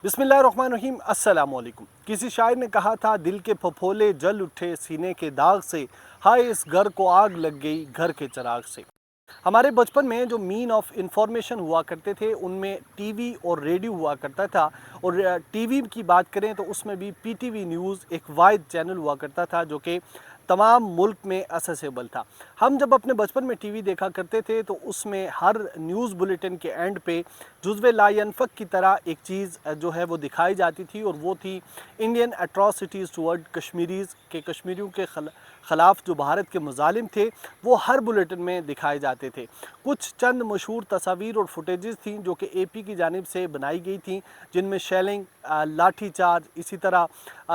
बिस्मिल्लाहिर्रहमानिर्रहीम अस्सलाम वालेकुम। किसी शायर ने कहा था, दिल के फफोले जल उठे सीने के दाग से, हाय इस घर को आग लग गई घर के चिराग से। हमारे बचपन में जो मीन ऑफ इंफॉर्मेशन हुआ करते थे उनमें टीवी और रेडियो हुआ करता था। और टीवी की बात करें तो उसमें भी पीटीवी न्यूज़ एक वाहिद चैनल हुआ करता था जो कि तमाम मुल्क में एक्सेसिबल था। हम जब अपने बचपन में टीवी देखा करते थे तो उसमें हर न्यूज़ बुलेटिन के एंड पे जुज़्व ला यनफ़क की तरह एक चीज़ जो है वो दिखाई जाती थी, और वो थी इंडियन एट्रॉसिटीज़ टुवर्ड कश्मीरीज़ के कश्मीरियों के ख़िलाफ़ जो भारत के मुज़ालिम थे वो हर बुलेटिन में दिखाए जाते थे। कुछ चंद मशहूर तस्वीर और फुटेजेस थी जो कि एपी की जानिब से बनाई गई थी, जिनमें शेलिंग, लाठी चार्ज, इसी तरह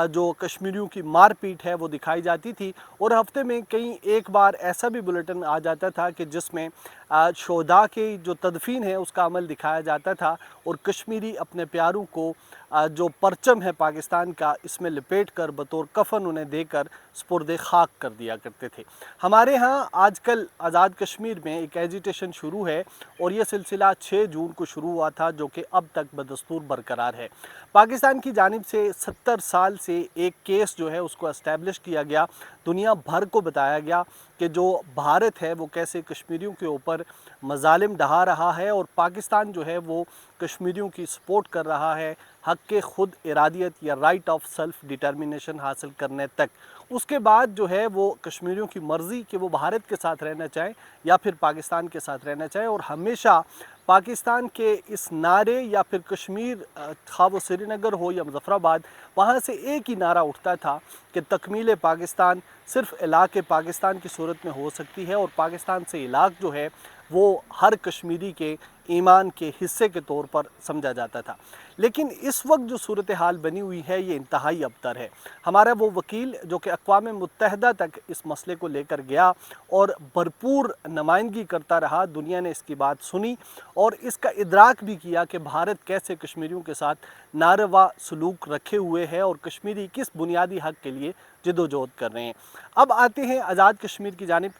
जो कश्मीरियों की मारपीट है वो दिखाई जाती थी। और हफ्ते में कई एक बार ऐसा भी बुलेटिन आ जाता था कि जिसमें शोहदा की जो तदफीन है उसका अमल दिखाया जाता था, और कश्मीरी अपने प्यारों को जो परचम है पाकिस्तान का इसमें लपेट कर बतौर कफन उन्हें देकर स्पुर्दे खाक कर दिया करते थे। हमारे यहाँ आजकल आज़ाद कश्मीर में एक एजिटेशन शुरू है, और ये सिलसिला 6 जून को शुरू हुआ था जो कि अब तक बदस्तूर बरकरार है। पाकिस्तान की जानिब से 70 साल से एक केस जो है उसको एस्टैब्लिश किया गया, दुनिया भर को बताया गया कि जो भारत है वो कैसे कश्मीरियों के ऊपर मजालिम ढहा रहा है, और पाकिस्तान जो है वो कश्मीरियों की सपोर्ट कर रहा है हक़ के ख़ुद इरादियत या राइट ऑफ सेल्फ डिटर्मिनेशन हासिल करने तक। उसके बाद जो है वो कश्मीरियों की मर्ज़ी कि वो भारत के साथ रहना चाहें या फिर पाकिस्तान के साथ रहना चाहें। और हमेशा पाकिस्तान के इस नारे या फिर कश्मीर, खा वो श्रीनगर हो या मुज़फ़्फ़राबाद, वहाँ से एक ही नारा उठता था कि तकमील पाकिस्तान सिर्फ़ इलाक़े पाकिस्तान की सूरत में हो सकती है, और पाकिस्तान से इलाक़ जो है वो हर कश्मीरी के ईमान के हिस्से के तौर पर समझा जाता था। लेकिन इस वक्त जो सूरत हाल बनी हुई है ये इंतहाई अबतर है। हमारा वो वकील जो कि अक़वाम मुत्तहिदा तक इस मसले को लेकर गया और भरपूर नुमाइंदगी करता रहा, दुनिया ने इसकी बात सुनी और इसका इदराक भी किया कि भारत कैसे कश्मीरियों के साथ नारवा सलूक रखे हुए है और कश्मीरी किस बुनियादी हक़ के लिए जदोजहद कर रहे हैं। अब आते हैं आज़ाद कश्मीर की जानिब।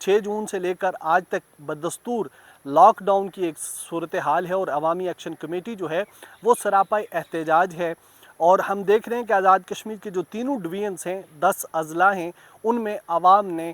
6 जून से लेकर आज तक बदस्तूर लॉकडाउन की एक सूरत हाल है, और अवामी एक्शन कमेटी जो है वो सरापा एहतजाज है। और हम देख रहे हैं कि आज़ाद कश्मीर के जो तीनों डिवीजन्स हैं, 10 अजला हैं, उनमें आवाम ने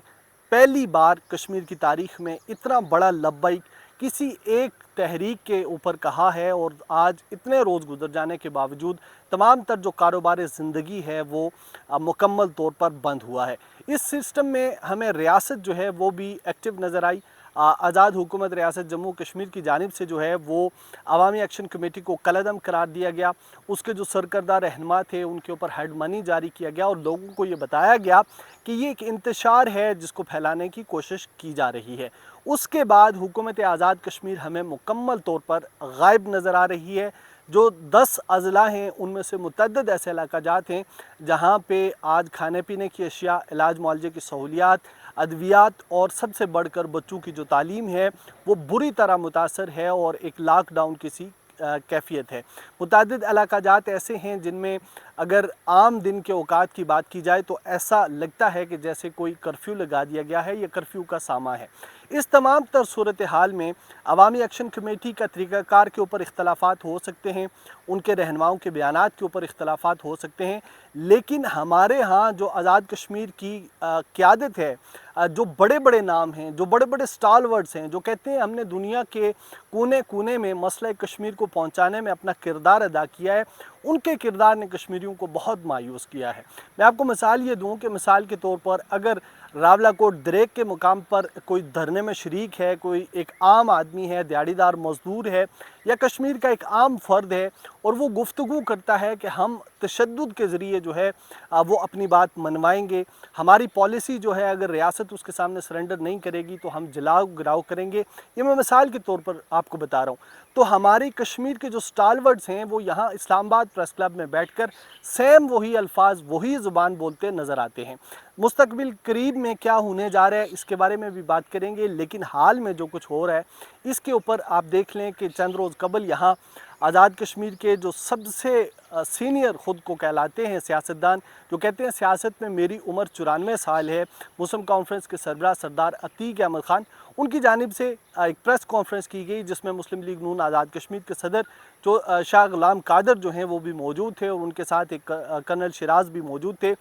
पहली बार कश्मीर की तारीख़ में इतना बड़ा लब्बैक किसी एक तहरीक के ऊपर कहा है। और आज इतने रोज़ गुजर जाने के बावजूद तमाम तर जो कारोबार ज़िंदगी है वो मुकम्मल तौर पर बंद हुआ है। इस सिस्टम में हमें रियासत जो है वो भी एक्टिव नज़र आई। आज़ाद हुकूमत रियासत जम्मू कश्मीर की जानिब से जो है वो अवामी एक्शन कमेटी को कलअदम करार दिया गया। उसके जो सरकर्दा रहनुमा थे उनके ऊपर हेड मनी जारी किया गया, और लोगों को ये बताया गया कि ये एक इंतशार है जिसको फैलाने की कोशिश की जा रही है। उसके बाद हुकूमत आज़ाद कश्मीर हमें मुकम्मल तौर पर गायब नज़र आ रही है। जो 10 अजला हैं उनमें से मुतअद्दिद ऐसे इलाक़ाजात हैं जहाँ पे आज खाने पीने की अशिया, इलाज मुआलजे की सहूलियात, अद्वियात और सबसे बढ़कर बच्चों की जो तालीम है वो बुरी तरह मुतासर है, और एक लॉकडाउन किसी कैफियत है। मुतअद्दिद इलाक़ाजात ऐसे हैं जिनमें अगर आम दिन के औकात की बात की जाए तो ऐसा लगता है कि जैसे कोई कर्फ्यू लगा दिया गया है, ये कर्फ्यू का सामा है। इस तमाम तर सूरत हाल में अवामी एक्शन कमेटी का तरीक़ाकार के ऊपर इख्तलाफात हो सकते हैं, उनके रहनुमाओं के बयानात के ऊपर इख्तलाफात हो सकते हैं, लेकिन हमारे यहाँ जो आज़ाद कश्मीर की क़यादत है, जो बड़े बड़े नाम हैं, जो बड़े बड़े स्टालवर्ड्स हैं, जो कहते हैं हमने दुनिया के कोने कोने में मसला कश्मीर को पहुँचाने में अपना किरदार अदा किया है, उनके किरदार ने कश्मीरियों को बहुत मायूस किया है। मैं आपको मिसाल ये दूँ कि मिसाल के तौर पर अगर रावलाकोट दरेक के मुकाम पर कोई धरने में शरीक है, कोई एक आम आदमी है, दिहाड़ीदार मज़दूर है या कश्मीर का एक आम फ़र्द है, और वो गुफ्तगू करता है कि हम तशद्दुद के ज़रिए जो है वो अपनी बात मनवाएंगे, हमारी पॉलिसी जो है अगर रियासत उसके सामने सरेंडर नहीं करेगी तो हम जलाओ गिराओ करेंगे, ये मैं मिसाल के तौर पर आपको बता रहा हूँ। तो हमारे कश्मीर के जो स्टालवर्ड्स हैं वो यहाँ इस्लामाबाद प्रेस क्लब में बैठकर सेम वही अल्फाज, वही ज़ुबान बोलते नज़र आते हैं। मुस्तकबिल करीब में क्या होने जा रहा है इसके बारे में भी बात करेंगे, लेकिन हाल में जो कुछ हो रहा है इसके ऊपर आप देख लें कि चंद रोज़ कबल यहाँ آزاد کشمیر کے جو سب سے سینئر خود کو کہلاتے ہیں سیاستدان، جو کہتے ہیں سیاست میں میری عمر 94 سال ہے، مسلم کانفرنس کے سربراہ سردار عتیق احمد خان، ان کی جانب سے ایک پریس کانفرنس کی گئی جس میں مسلم لیگ نون آزاد کشمیر کے صدر جو شاہ غلام قادر جو ہیں وہ بھی موجود تھے، اور ان کے ساتھ ایک کرنل شیراز بھی موجود تھے۔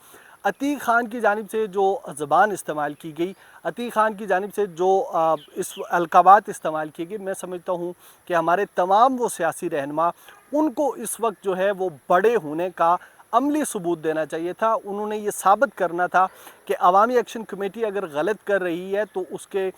عتیق خان کی جانب سے جو زبان استعمال کی گئی، عتیق خان کی جانب سے جو اس القابات استعمال کی گئی، میں سمجھتا ہوں کہ ہمارے تمام وہ سیاسی رہنما ان کو اس وقت جو ہے وہ بڑے ہونے کا عملی ثبوت دینا چاہیے تھا۔ انہوں نے یہ ثابت کرنا تھا کہ عوامی ایکشن کمیٹی اگر غلط کر رہی ہے تو اس کے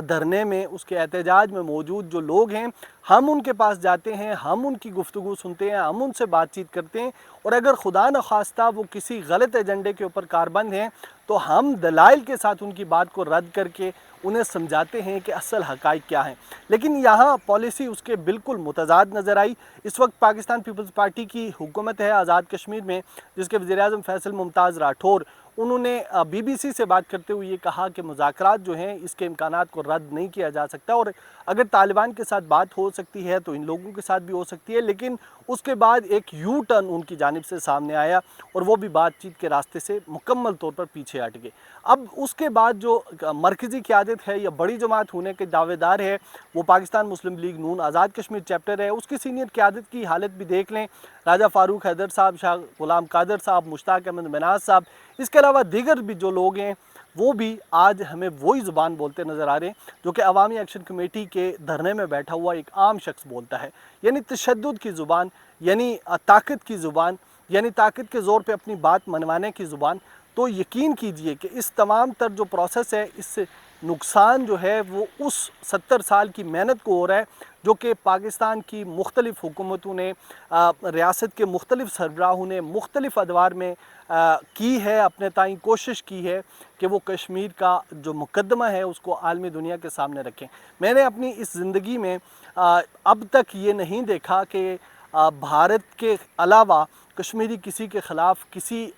دھرنے میں، اس کے احتجاج میں موجود جو لوگ ہیں، ہم ان کے پاس جاتے ہیں، ہم ان کی گفتگو سنتے ہیں، ہم ان سے بات چیت کرتے ہیں، اور اگر خدا نخواستہ وہ کسی غلط ایجنڈے کے اوپر کاربند ہیں تو ہم دلائل کے ساتھ ان کی بات کو رد کر کے انہیں سمجھاتے ہیں کہ اصل حقائق کیا ہیں۔ لیکن یہاں پالیسی اس کے بالکل متضاد نظر آئی۔ اس وقت پاکستان پیپلز پارٹی کی حکومت ہے آزاد کشمیر میں، جس کے وزیر اعظم فیصل ممتاز راٹھور، انہوں نے بی بی سی سے بات کرتے ہوئے یہ کہا کہ مذاکرات جو ہیں اس کے امکانات کو رد نہیں کیا جا سکتا، اور اگر طالبان کے ساتھ بات ہو سکتی ہے تو ان لوگوں کے ساتھ بھی ہو سکتی ہے، لیکن اس کے بعد ایک یو ٹرن ان کی جانب سے سامنے آیا اور وہ بھی بات چیت کے راستے سے مکمل طور پر پیچھے ہٹ گئے۔ اب اس کے بعد جو مرکزی قیادت ہے یا بڑی جماعت ہونے کے دعوے دار ہے وہ پاکستان مسلم لیگ نون آزاد کشمیر چیپٹر ہے، اس کی سینئر قیادت کی حالت بھی دیکھ لیں۔ راجہ فاروق حیدر صاحب، شاہ غلام قادر صاحب، مشتاق احمد مناز صاحب، اس کے علاوہ دیگر بھی جو لوگ ہیں وہ بھی آج ہمیں وہی زبان بولتے نظر آ رہے ہیں جو کہ عوامی ایکشن کمیٹی کے دھرنے میں بیٹھا ہوا ایک عام شخص بولتا ہے، یعنی تشدد کی زبان، یعنی طاقت کی زبان، یعنی طاقت کے زور پہ اپنی بات منوانے کی زبان۔ تو یقین کیجئے کہ اس تمام تر جو پروسیس ہے، اس سے نقصان جو ہے وہ اس 70 سال کی محنت کو ہو رہا ہے جو کہ پاکستان کی مختلف حکومتوں نے، ریاست کے مختلف سربراہوں نے مختلف ادوار میں کی ہے، اپنے تائیں کوشش کی ہے کہ وہ کشمیر کا جو مقدمہ ہے اس کو عالمی دنیا کے سامنے رکھیں۔ میں نے اپنی اس زندگی میں اب تک یہ نہیں دیکھا کہ بھارت کے علاوہ کشمیری کسی کے خلاف کسی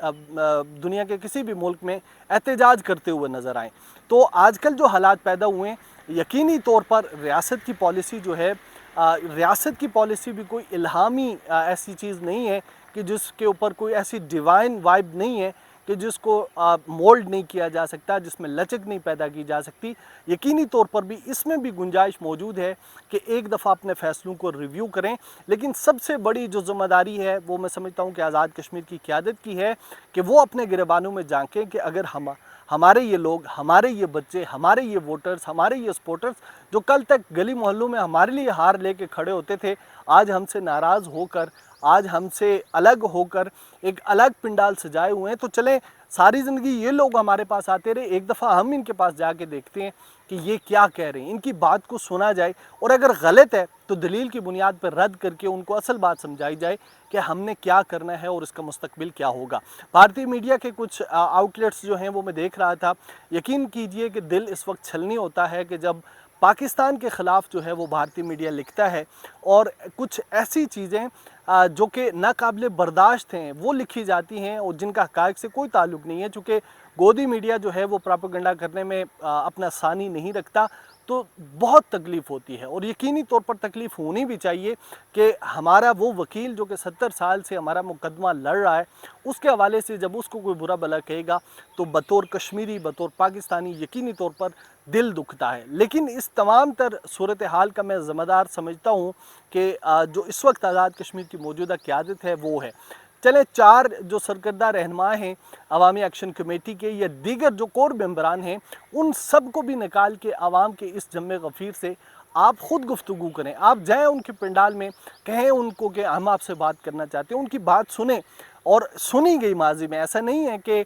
دنیا کے کسی بھی ملک میں احتجاج کرتے ہوئے نظر آئیں۔ تو آج کل جو حالات پیدا ہوئے ہیں، یقینی طور پر ریاست کی پالیسی جو ہے، ریاست کی پالیسی بھی کوئی الہامی ایسی چیز نہیں ہے کہ جس کے اوپر کوئی ایسی ڈیوائن وائب نہیں ہے کہ جس کو مولڈ نہیں کیا جا سکتا، جس میں لچک نہیں پیدا کی جا سکتی۔ یقینی طور پر بھی اس میں بھی گنجائش موجود ہے کہ ایک دفعہ اپنے فیصلوں کو ریویو کریں، لیکن سب سے بڑی جو ذمہ داری ہے وہ میں سمجھتا ہوں کہ آزاد کشمیر کی قیادت کی ہے کہ وہ اپنے گریبانوں میں جھانکیں کہ اگر ہمارے یہ لوگ، ہمارے یہ بچے، ہمارے یہ ووٹرز، ہمارے یہ سپورٹرز جو کل تک گلی محلوں میں ہمارے لیے ہار لے کے کھڑے ہوتے تھے، آج ہم سے ناراض ہو کر، آج ہم سے الگ ہو کر ایک الگ پنڈال سجائے ہوئے ہیں، تو چلیں ساری زندگی یہ لوگ ہمارے پاس آتے رہے، ایک دفعہ ہم ان کے پاس جا کے دیکھتے ہیں کہ یہ کیا کہہ رہے ہیں، ان کی بات کو سنا جائے، اور اگر غلط ہے تو دلیل کی بنیاد پر رد کر کے ان کو اصل بات سمجھائی جائے کہ ہم نے کیا کرنا ہے اور اس کا مستقبل کیا ہوگا۔ بھارتی میڈیا کے کچھ آؤٹ لیٹس جو ہیں وہ میں دیکھ رہا تھا، یقین کیجئے کہ دل اس وقت چھلنی ہوتا ہے کہ جب پاکستان کے خلاف جو ہے وہ بھارتی میڈیا لکھتا ہے اور کچھ ایسی چیزیں جو کہ ناقابل برداشت ہیں وہ لکھی جاتی ہیں اور جن کا حقائق سے کوئی تعلق نہیں ہے، چونکہ گودی میڈیا جو ہے وہ پراپیگنڈا کرنے میں اپنا ثانی نہیں رکھتا، تو بہت تکلیف ہوتی ہے، اور یقینی طور پر تکلیف ہونی بھی چاہیے کہ ہمارا وہ وکیل جو کہ 70 سال سے ہمارا مقدمہ لڑ رہا ہے، اس کے حوالے سے جب اس کو کوئی برا بھلا کہے گا تو بطور کشمیری، بطور پاکستانی یقینی طور پر دل دکھتا ہے۔ لیکن اس تمام تر صورتحال کا میں ذمہ دار سمجھتا ہوں کہ جو اس وقت آزاد کشمیر کی موجودہ قیادت ہے وہ ہے۔ چلیں 4 جو سرکردہ رہنما ہیں عوامی ایکشن کمیٹی کے یا دیگر جو کور ممبران ہیں، ان سب کو بھی نکال کے عوام کے اس جمع غفیر سے آپ خود گفتگو کریں، آپ جائیں ان کے پنڈال میں، کہیں ان کو کہ ہم آپ سے بات کرنا چاہتے ہیں، ان کی بات سنیں، اور سنی گئی ماضی میں، ایسا نہیں ہے کہ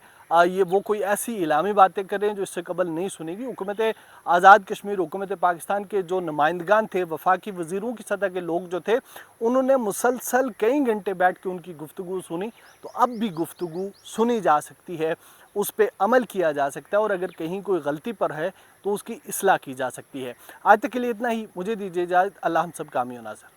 یہ وہ کوئی ایسی اعلامی باتیں کر رہے ہیں جو اس سے قبل نہیں سنی گئی۔ حکومت آزاد کشمیر، حکومت پاکستان کے جو نمائندگان تھے، وفاقی وزیروں کی سطح کے لوگ جو تھے، انہوں نے مسلسل کئی گھنٹے بیٹھ کے ان کی گفتگو سنی، تو اب بھی گفتگو سنی جا سکتی ہے، اس پہ عمل کیا جا سکتا ہے، اور اگر کہیں کوئی غلطی پر ہے تو اس کی اصلاح کی جا سکتی ہے۔ آج تک کے لیے اتنا ہی، مجھے دیجیے اجازت، اللہ ہم سب کا حامی و ناصر۔